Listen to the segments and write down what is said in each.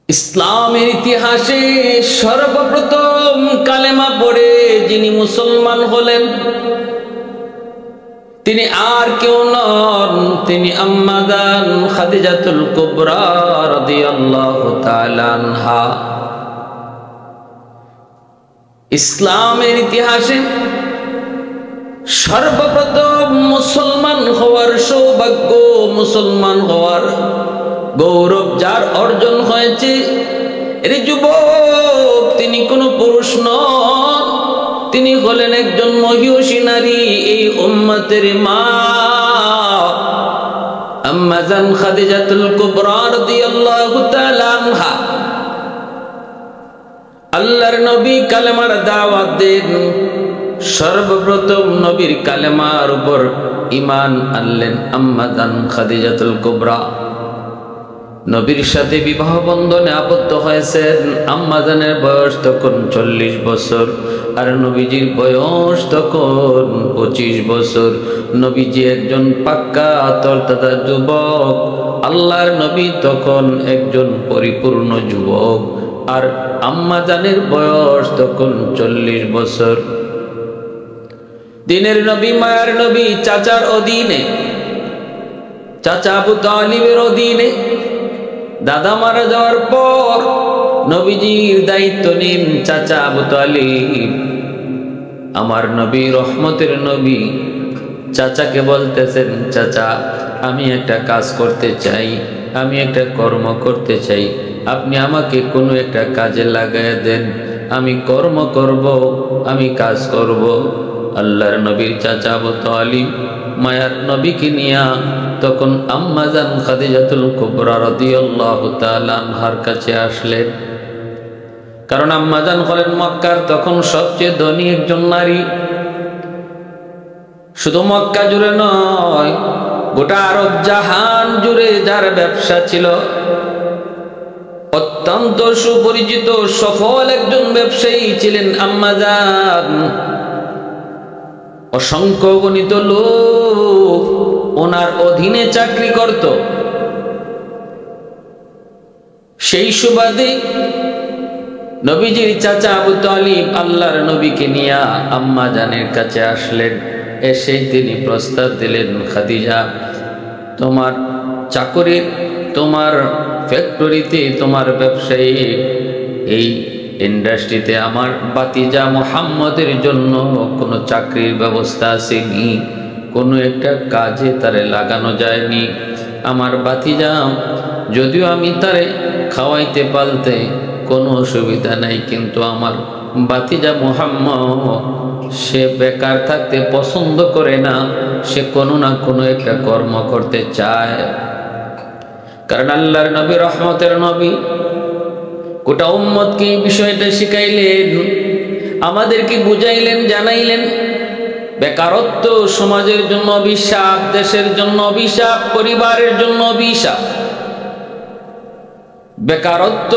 ইসলামের ইতিহাসে সর্বপ্রথম কালেমা পড়ে যিনি মুসলমান হলেন তিনি আর কেউ নন, তিনি আম্মা জান খাদিজাতুল কুবরা রাদিয়াল্লাহু তাআলা আনহা। ইসলামের ইতিহাসে সর্বপ্রথম মুসলমান হওয়ার সৌভাগ্য, মুসলমান হওয়ার গৌরব যার অর্জন হয়েছে, এর যুবক তিনি কোনো পুরুষ নন, তিনি হলেন একজন মহিষী নারী, এই উম্মতের মা আম্মা জান খাদিজাতুল কুবরা রাদিয়াল্লাহু তাআলা আনহা। আল্লাহর নবী কালেমার দাওয়াত দেন, সর্বপ্রথম নবীর কালেমার উপর ঈমান আনলেন আম্মা জান খাদিজাতুল কুবরা। নবীর সাথে বিবাহ বন্ধনে আবদ্ধ হয়েছেন। আম্মা জানের বয়স তখন 40 বছর, আর নবীজির বয়স তখন 25 বছর। নবীজি একজন পাক্কা তরতাজা যুবক, আল্লাহর নবী তখন একজন পরিপূর্ণ যুবক, আর আম্মা জানের বয়স তখন 40 বছর। দিনের নবী, মায়ের নবী, চাচার অধীনে, চাচা আবু তালিবের অধীনে দাদা মারা যাওয়ার পর নবীজির দায়িত্ব নিন চাচা আবু তালিব। আমার নবী, রহমতের নবী, চাচাকে বলতেছেন, চাচা আমি একটা কাজ করতে চাই, আমি একটা কর্ম করতে চাই, আপনি আমাকে কোনো একটা কাজে লাগায় দেন, আমি কর্ম করব, আমি কাজ করব। আল্লাহর নবীর চাচা আবু তালিব মায়ার নবীকে নিয়া তখন আম্মা জান খাদিজাতুল কুবরা রাদিয়াল্লাহু তাআলা আনহার কাছে আসলেন। কারণ আম্মা জান হলেন মক্কার তখন সবচেয়ে ধনী একজন নারী। শুধু মক্কা জুড়ে নয়, গোটা আরব জাহান জুড়ে যার ব্যবসা ছিল, অত্যন্ত সুপরিচিত সফল একজন ব্যবসায়ী ছিলেন আম্মা জান। অসংখ্য গণিত লোক ওনার অধীনে চাকরি করত। সেই সুবাদে নবীজির চাচা আবু তালিব আল্লাহর নবীকে নিয়ে আম্মা জানের কাছে আসলেন। এসে তিনি প্রস্তাব দিলেন, খাদিজা তোমার চাকরির, তোমার ফ্যাক্টরিতে, তোমার ব্যবসায়ী এই ইন্ডাস্ট্রিতে আমার বাতিজা মুহাম্মদের জন্য কোনো চাকরির ব্যবস্থা আসেনি, কোনো একটা কাজে তারে লাগানো যায়নি। আমার বাতিজা, যদিও আমি তারে খাওয়াইতে পালতে কোনো অসুবিধা নাই, কিন্তু আমার বাতিজা মুহাম্মদ সে বেকার থাকতে পছন্দ করে না, সে কোনো না কোনো একটা কর্ম করতে চায়। কারণ আল্লাহর নবী, রহমতের নবী, গোটা উম্মতকে এই বিষয়টা শিখাইলেন, আমাদেরকে বুঝাইলেন, জানাইলেন বেকারত্ব সমাজের জন্য অভিশাপ, দেশের জন্য অভিশাপ, পরিবারের জন্য অভিশাপ। বেকারত্ব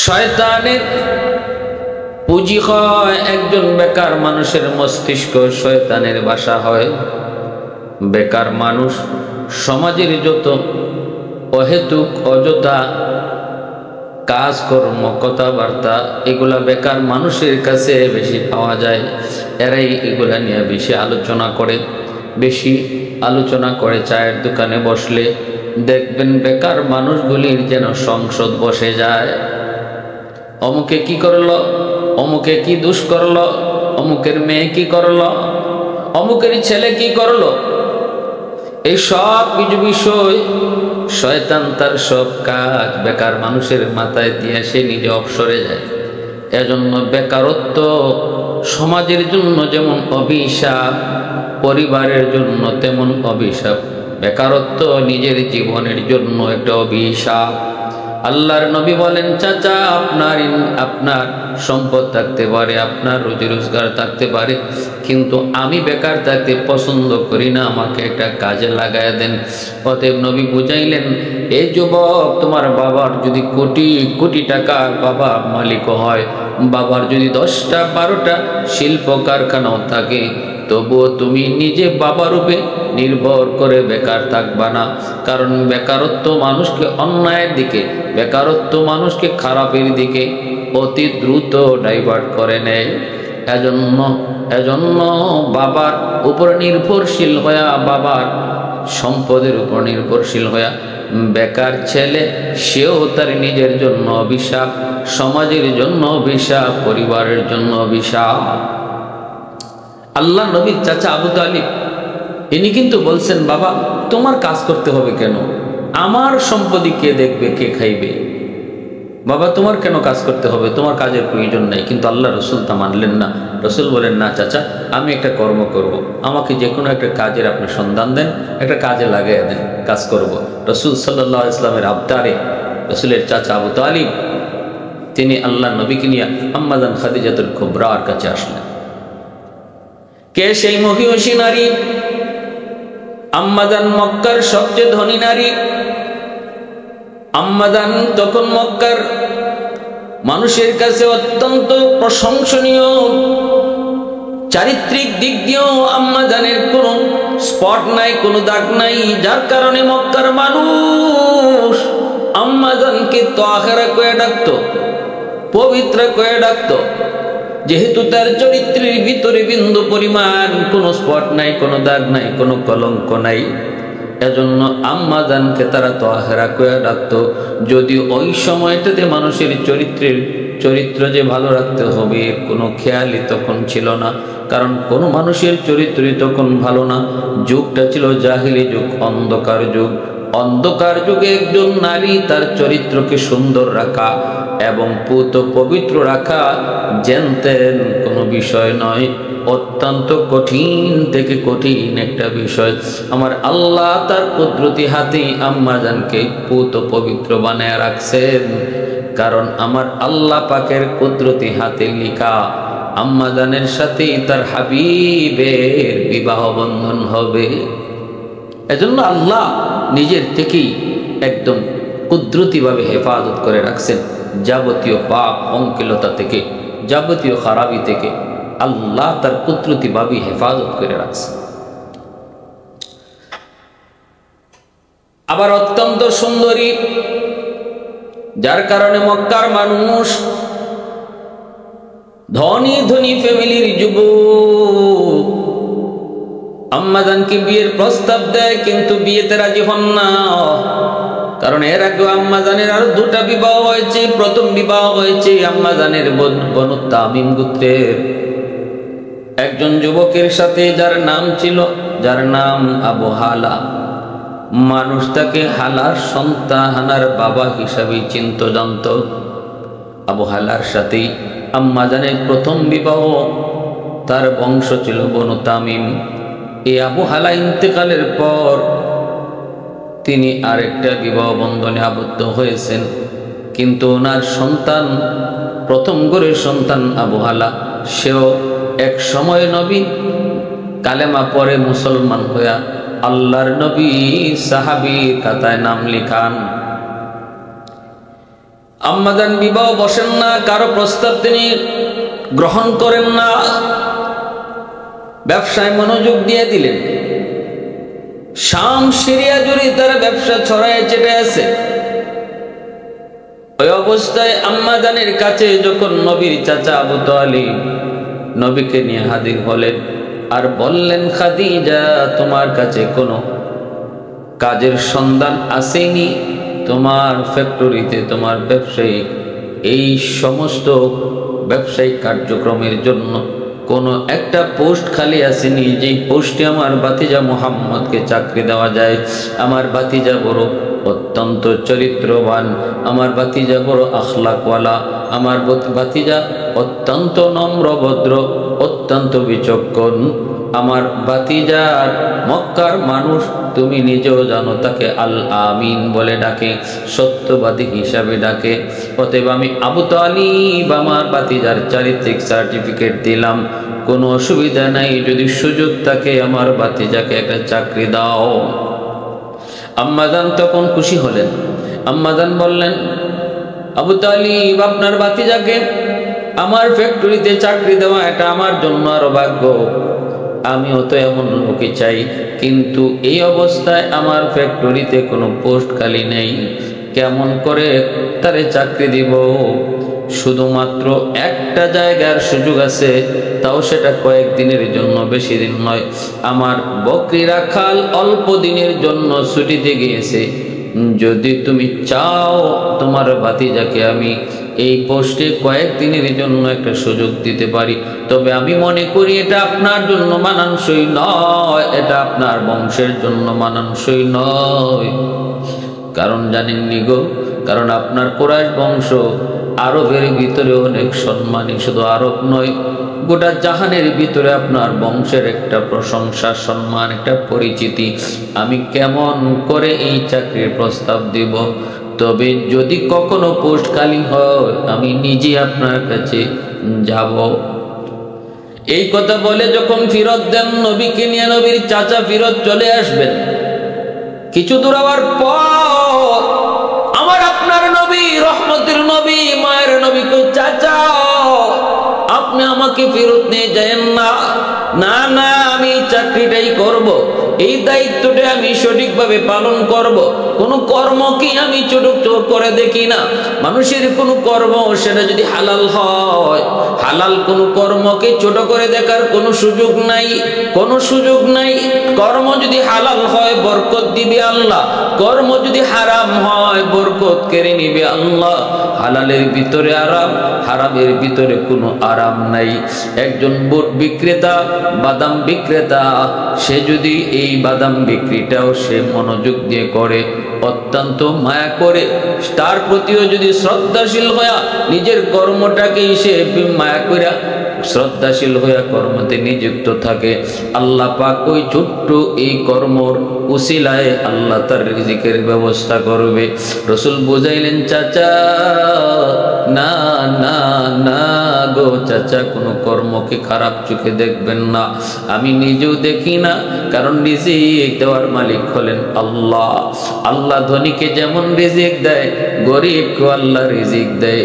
শয়তানের পুঁজি হয়, একজন বেকার মানুষের মস্তিষ্ক শয়তানের বাসা হয়। বেকার মানুষ সমাজের যত অহেতুক অযথা কাজকর্ম, কথাবার্তা, এগুলা বেকার মানুষের কাছে বেশি পাওয়া যায়। এরাই এগুলা নিয়ে বেশি আলোচনা করে, বেশি আলোচনা করে। চায়ের দোকানে বসলে দেখবেন বেকার মানুষগুলির যেন সংসদ বসে যায়। অমুকে কি করলো, অমুকে কি দোষ করলো, অমুকের মেয়ে কি করলো, অমুকের ছেলে কি করলো, এই সব কিছু বিষয় শয়তান তার সব কাজ বেকার মানুষের মাথায় দিয়ে সে নিজে অবসরে যায়। এজন্য বেকারত্ব সমাজের জন্য যেমন অভিশাপ, পরিবারের জন্য তেমন অভিশাপ। বেকারত্ব নিজের জীবনের জন্য একটা অভিশাপ। আল্লাহর নবী বলেন, চাচা আপনার সম্পদ থাকতে পারে, আপনার রুজি রোজগার থাকতে পারে, কিন্তু আমি বেকার থাকতে পছন্দ করি না, আমাকে একটা কাজে লাগায় দেন। অতএব নবী বুঝাইলেন, এই যুবক, তোমার বাবার যদি কোটি কোটি টাকার বাবা মালিক হয়, বাবার যদি 10টা 12টা শিল্প কারখানাও থাকে, তবুও তুমি নিজে বাবা রূপে নির্ভর করে বেকার থাকবা না। কারণ বেকারত্ব মানুষকে অন্যায়ের দিকে, বেকারত্ব মানুষকে খারাপের দিকে অতি দ্রুত ডাইভার্ট করে নেয়। এজন্য বাবার উপর নির্ভরশীল হইয়া, বাবার সম্পদের উপর নির্ভরশীল হইয়া বেকার ছেলে, সেও তার নিজের জন্য অভিশাপ, সমাজের জন্য অভিশাপ, পরিবারের জন্য অভিশাপ। আল্লাহ নবীর চাচা আবু তালিব ইনি কিন্তু বলছেন, বাবা তোমার কাজ করতে হবে কেন? আমার সম্পত্তি কে দেখবে, কে খাইবে? বাবা তোমার কেন কাজ করতে হবে? তোমার কাজের প্রয়োজন নেই। কিন্তু আল্লাহ রসুল তা মানলেন না। রসুল বলেন, না চাচা, আমি একটা কর্ম করব, আমাকে যে কোনো একটা কাজের আপনি সন্ধান দেন, একটা কাজে লাগাইয়া দেন, কাজ করব। রসুল সাল্লাল্লাহু আলাইহি ওয়াসাল্লামের আবতারে রসুলের চাচা আবু তালিব তিনি আল্লাহ নবীকে নিয়ে আম্মাজান খাদিজাতুল কুবরার কাছে আসলেন। কে সেই মহিষী নারী? আম্মাজান মক্কার সবচেয়ে ধনী নারী। আম্মাজান তখন মক্কার মানুষের কাছে অত্যন্ত প্রশংসনীয়, চারিত্রিক দিক দিয়েও আম্মাজানের কোনো স্পট নাই, কোনো দাগ নাই, যার কারণে মক্কার মানুষ আম্মাজানকে তাহেরা কয়ে ডাকত, পবিত্র কয়ে ডাকত। যেহেতু তার চরিত্রের ভিতরে বিন্দু পরিমাণ কোনো স্পট নাই, কোনো দাগ নাই, কোনো কলঙ্ক নাই, এজন্য আম্মাজানকে তারা তাহেরা কয়ে ডাকত। যদি ওই সময়টাতে মানুষের চরিত্র যে ভালো রাখতে হবে কোনো খেয়ালই তখন ছিল না। কারণ কোনো মানুষের চরিত্রই তখন ভালো না। যুগটা ছিল জাহিলি যুগ, অন্ধকার যুগ। অন্ধকার যুগে একজন নারী তার চরিত্রকে সুন্দর রাখা এবং পুত পবিত্র রাখা জেনতেন কোনো বিষয় নয়, অত্যন্ত কঠিন থেকে কঠিন একটা বিষয়। আমার আল্লাহ তার কুদরতি হাতে আম্মাজানকে পুত পবিত্র বানায় রাখছেন। কারণ আমার আল্লাহ পাকের কুদরতি হাতে লিখা আম্মাজানের সাথে তার হাবিবের বিবাহ বন্ধন হবে। এজন্য আল্লাহ নিজের থেকেই একদম কুদরতিভাবে হেফাজত করে রাখছেন যাবতীয় পাপ পঙ্কিলতা থেকে, যাবতীয় খারাপি থেকে আল্লাহ তার কুদরতিভাবে হেফাজত করে রাখছেন। আবার অত্যন্ত সুন্দরী, যার কারণে মক্কার মানুষ ধনী ধনী ফ্যামিলির যুবক আম্মাজানকে বিয়ের প্রস্তাব দেয়, কিন্তু বিয়েতে রাজি হন না। কারণ এর আগে আম্মাজানের আরো দুটা বিবাহ হয়েছে। প্রথম বিবাহ হয়েছে আম্মাজানের বনু তামিম গোত্রের একজন যুবকের সাথে, যার নাম আবু হালা। মানুষ তাকে হালার সন্তান, হানার বাবা হিসাবে চিন্ত জানত। আবু হালার সাথেই আম্মাজানের প্রথম বিবাহ, তার বংশ ছিল বনু তামিম। এই আবু হালা ইন্তেকালের পর তিনি আরেকটা বিবাহ বন্ধনে আবদ্ধ হয়েছেন, কিন্তু ওনার সন্তান, প্রথম ঘরের সন্তান আবু হালা, সেও এক সময় নবী কালেমা পরে মুসলমান হইয়া আল্লাহর নবী সাহাবীর খাতায় নাম লিখান। আম্মাজান বিবাহ বসেন না, কারো প্রস্তাব তিনি গ্রহণ করেন না, ব্যবসায় মনোযোগ দিয়ে দিলেন। শাম সিরিয়া জুড়ে তারা ব্যবসা ছড়ায় চেপে আছে। ওই অবস্থায় আম্মাজানের কাছে যখন নবীর চাচা আবু তালিব নবীকে নিয়ে হাজির হলেন আর বললেন, খাদিজা তোমার কাছে কোনো কাজের সন্ধান আসেনি? তোমার ফ্যাক্টরিতে, তোমার ব্যবসায়িক এই সমস্ত ব্যবসায়িক কার্যক্রমের জন্য কোনো একটা পোস্ট খালি আসেনি, যেই পোস্টে আমার ভাতিজা মুহাম্মদকে চাকরি দেওয়া যায়? আমার ভাতিজা বড় অত্যন্ত চরিত্রবান, আমার ভাতিজা বড় আখলাকওয়ালা, আমার ভাতিজা অত্যন্ত নম্রভদ্র, অত্যন্ত বিচক্ষণ। আমার ভাতিজার মক্কার মানুষ, তুমি নিজেও জানো, তাকে আল আমিন বলে ডাকে, সত্যবাদী হিসাবে ডাকে। অতএব আমি আবু তালিব আমার ভাতিজার চারিত্রিক সার্টিফিকেট দিলাম, কোনো অসুবিধা নাই, যদি সুযোগ থাকে আমার ভাতিজাকে একটা চাকরি দাও। আম্মাজান তখন খুশি হলেন। আম্মাজান বললেন, আবু তালিব আপনার ভাতিজাকে আমার ফ্যাক্টরিতে চাকরি দেওয়া এটা আমার জন্য আরো ভাগ্য। আমিও তো এমন লোকই চাই, কিন্তু এই অবস্থায় আমার ফ্যাক্টরিতে কোনো পোস্ট খালি নেই, কেমন করে তারে চাকরি দিব? শুধুমাত্র একটা জায়গার সুযোগ আছে, তাও সেটা কয়েকদিনের জন্য, বেশি দিন নয়। আমার বকরি রাখাল অল্প দিনের জন্য ছুটিতে গিয়েছে। যদি তুমি চাও তোমার ভাতিজাকে আমি এই পোস্টে কয়েকদিনের জন্য একটা সুযোগ দিতে পারি, তবে আমি মনে করি এটা আপনার জন্য মানানসই নয়, এটা আপনার বংশের জন্য মানানসই নয়। কারণ জানেননি গো, কারণ আপনার কুরাইশ বংশ আরবের ভিতরে অনেক সম্মানী, শুধু আরব নয়, গোটা জাহানের ভিতরে আপনার বংশের একটা প্রশংসা, সম্মান, একটা পরিচিতি। আমি কেমন করে এই চাকরির প্রস্তাব দিব? তবে যদি কখনো পোস্ট খালি হয় আমি নিজে আপনার কাছে যাব। এই কথা বলে যখন ফিরত দেন নবীকে নিয়ে, নবীর চাচা ফিরত চলে আসবেন। কিছু দূর আবার পর আমার আপনার নবী, রহমতের নবী, মায়ের নবী কই, চাচা আপনি আমাকে ফেরত নিয়ে যায়েন না। না না, আমি চাকরিটাই করব, এই দায়িত্বটা আমি সঠিকভাবে পালন করব। কোনো কর্মকে আমি ছোট করে দেখি না। মানুষের কোনো কর্ম সেটা যদি হালাল হয়, হালাল কোনো কর্মকে ছোট করে দেখার কোনো সুযোগ নাই, কোনো সুযোগ নাই। কর্ম যদি হালাল হয় বরকত দিবে আল্লাহ, কর্ম যদি হারাম হয় বরকত কেড়ে নিবে আল্লাহ। হালালের ভিতরে আরাম, হারামের ভিতরে কোনো আরাম নাই। একজন বুট বিক্রেতা, বাদাম বিক্রেতা, সে যদি এই বাদাম বিক্রিটাও সে মনোযোগ দিয়ে করে, অত্যন্ত মায়া করে, তার প্রতিও যদি শ্রদ্ধাশীল হইয়া নিজের কর্মটাকেই সে মায়া করিয়া শ্রদ্ধাশীল হইয়া কর্মতে নিযুক্ত থাকে, আল্লাহ পাক ওই ছোট্ট এই কর্মর উসিলায় আল্লাহ তার রিজিকের ব্যবস্থা করবে। রসুল বুঝাইলেন, চাচা না না না গো চাচা, কোনো কর্মকে খারাপ চোখে দেখবেন না। আমি নিজেও দেখি না, কারণ রিজিক দেওয়ার মালিক হলেন আল্লাহ। আল্লাহ ধনীকে যেমন রিজিক দেয়, গরিবকে আল্লাহ রিজিক দেয়।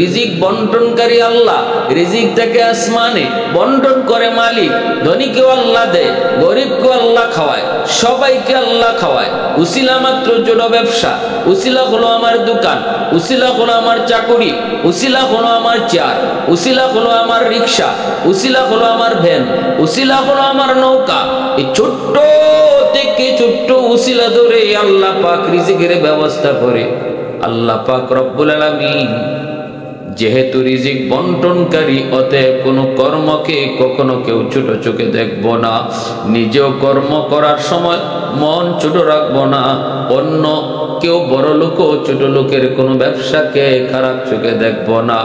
রিজিক বন্টনকারী আল্লাহ, রিজিকটাকে আসমানে বন্টন করে মালিক। ধনীকেও আল্লাহ দেয়, গরিবকেও আল্লাহ খাওয়ায়, সবাইকে আল্লাহ খাওয়ায়। উসিলা মাত্র ছোট ব্যবসা, উসিলা হলো আমার দোকান, উসিলা হলো আমার চাকুরি, উসিলা হলো আমার চেয়ার, উসিলা হলো আমার রিক্সা, উসিলা হলো আমার ভ্যান, উসিলা হলো আমার নৌকা। এই ছোট্ট থেকে ছোট্ট উসিলা ধরে আল্লাহ পাক রিজিকের ব্যবস্থা করে। আল্লাহ পাক রব্বুল আলামিন যেহেতু রিজিক বন্টনকারী, অতএব কোনো কর্মকে কখনো কেউ ছোট চোখে দেখব না। নিজেও কর্ম করার সময় মন ছোট রাখবো না। অন্য কেউ বড় লোক ও ছোট লোকের কোনো ব্যবসাকে খারাপ চোখে দেখবো না।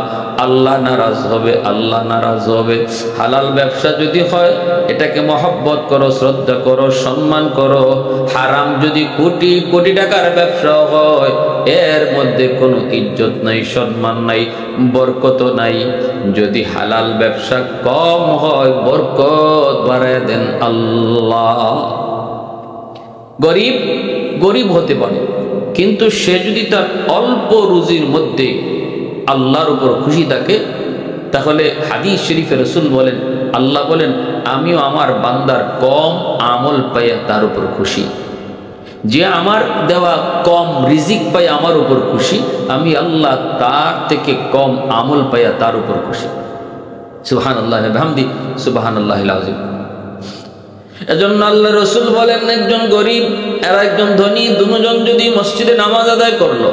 আল্লাহ নারাজ হবে, আল্লাহ নারাজ হবে। হালাল ব্যবসা যদি হয় এটাকে মহব্বত করো, শ্রদ্ধা করো, সম্মান করো। হারাম যদি কোটি কোটি টাকার ব্যবসা হয়, এর মধ্যে কোনো ইজ্জত নাই, সম্মান নাই, বরকত নাই। যদি হালাল ব্যবসা কম হয়, বরকত বাড়ায় দেন আল্লাহ। গরিব গরিব হতে পারে, কিন্তু সে যদি তার অল্প রুজির মধ্যে আল্লাহর উপর খুশি থাকে, তাহলে হাদিস শরীফে রাসূল বলেন, আল্লাহ বলেন, আমিও আমার বান্দার কম আমল পাইয়া তার উপর খুশি। যে আমার দেওয়া কম রিজিক পাই আমার উপর খুশি, আমি আল্লাহ তার থেকে কম আমল পাইয়া তার উপর খুশি। সুবহানাল্লাহি ওয়া বিহামদিহি, সুবহানাল্লাহিল আযীম। এজন্য আল্লাহ রসুল বলেন, একজন গরিব আর একজন ধনী দুজন যদি মসজিদে নামাজ আদায় করলো,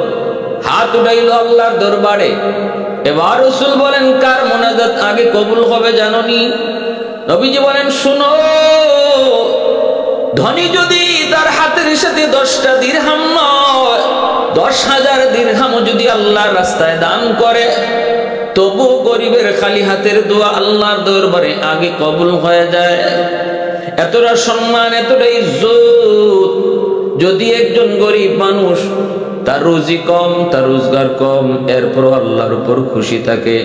হাত উঠাইল আল্লাহর দরবারে, এবার রসুল বলেন, কার মোনাজাত আগে কবুল হবে জানোনি? নবীজি বলেন, শুনো, ধনী যদি তার হাতের সাথে 10টা দিরহাম নয়, 10,000 দিরহামও যদি আল্লাহর রাস্তায় দান করে, তবু গরিবের খালি হাতের দোয়া আল্লাহর দরবারে আগে কবুল হয়ে যায়। এতটা সম্মান, এতটা ইজ্জত। যদি একজন গরিব মানুষ, তার রুজি কম, তার রোজগার কম, এরপরও আল্লাহর উপর খুশি থাকে,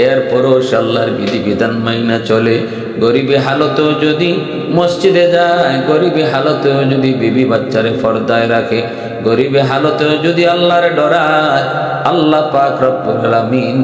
এরপরও সে আল্লাহর বিধিবিধান মাইনা চলে, গরিবে হালতেও যদি মসজিদে যায়, গরিবে হালতেও যদি বিবি বাচ্চারে পর্দায় রাখে, গরিবে হালতেও যদি আল্লাহরে ডরায়, আল্লাহ পাক রব্বুল আলামিন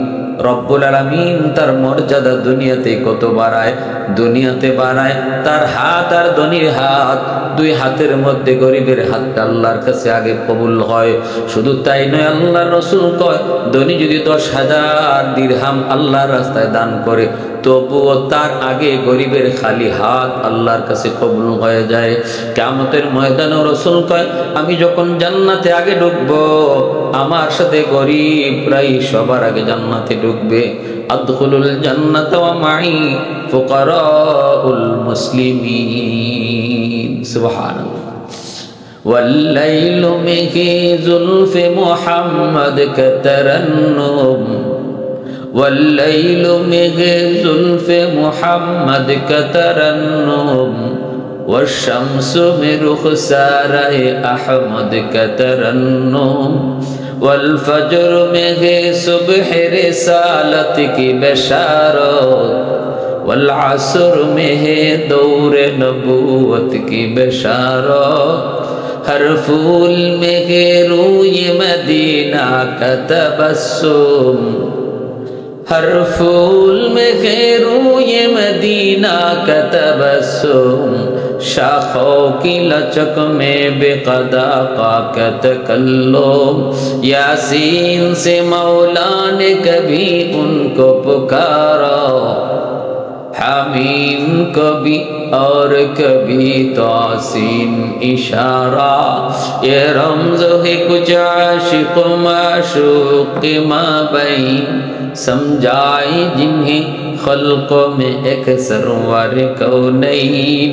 রব্বুল আলামিন তার মর্যাদা দুনিয়াতে কত বাড়ায়, দুনিয়াতে বাড়ায় তার হাত আর ধনীর হাত, দুই হাতের মধ্যে গরিবের হাতটা আল্লাহর কাছে আগে কবুল হয়। শুধু তাই নয়, আল্লাহর রাসূল কয় ধনী যদি 10,000 দিরহাম আল্লাহর রাস্তায় দান করে তবুও তার আগে গরিবের খালি হাত আল্লাহর কাছে কবুল হয়ে যায়। কিয়ামতের ময়দানে রাসূল কয় আমি যখন জান্নাতে আগে ঢুকবো আমার সাথে গরিবরাই সবার আগে জান্নাতে ঢুকবে। আদখুলুল জান্নাতা ওয়া মাই ফুকারাউল মুসলিমিন। সুবহানাল্লাহ। ওয়াল্লাইলু মিহি যুলফি মুহাম্মদ কাতারান্নুম, ওয়াল্লাইলু মিহি যুলফি মুহাম্মদ কাতারান্নুম, ওয়াশ-শামসু মিন রুখসারায়ে আহমদ কাতারান্নুম, والفجر में है सुबह रिसालत की बशारत, والعصر में है दौर नबूवत की बशारत, हर फूल में है रूय मदीना का तबस्सुम, हर फूल में है रूय मदीना का तबस्सुम, शाखों की लचक में बेक़दा का तकल्लुम, यासीन से मौला ने कभी उनको पुकारा, हामीम कभी और कभी तासीन इशारा, ये रमज़ है कुछ आशिक़ माशूक़ माबैन, समझाए जिन्हें खल्क़ों में एक सरवर कौनैन,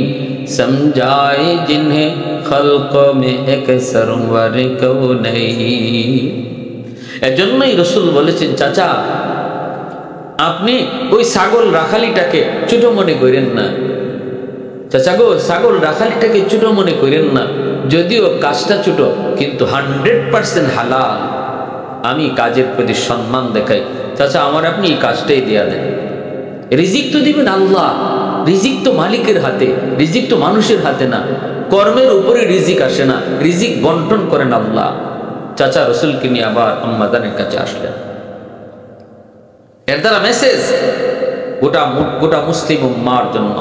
समझाए जिन्हें खल्क़ों में एक सरवर कौनैन। এজন্যই রাসূল বলেছেন চাচা আপনি ওই ছাগল রাখালিটাকে ছোট মনে করেন না, চাচা গো ছাগল রাখালিটাকে ছোট মনে করেন না, যদিও কাজটা ছোট কিন্তু 100% হালাল। আমি কাজের প্রতি সম্মান দেখাই, চাচা আমার আপনি এই কাজটাই দেয়া দেন। রিজিক তো দিবেন আল্লাহ, রিজিক তো মালিকের হাতে, রিজিক তো মানুষের হাতে না, কর্মের উপরে রিজিক আসে না, রিজিক বন্টন করেন আল্লাহ। চাচা রাসূলকে নিয়ে আবার আম্মাজানের কাছে আসলেন। এর দ্বারা মেসেজ গোটা মুসলিম উম্মার জন্য,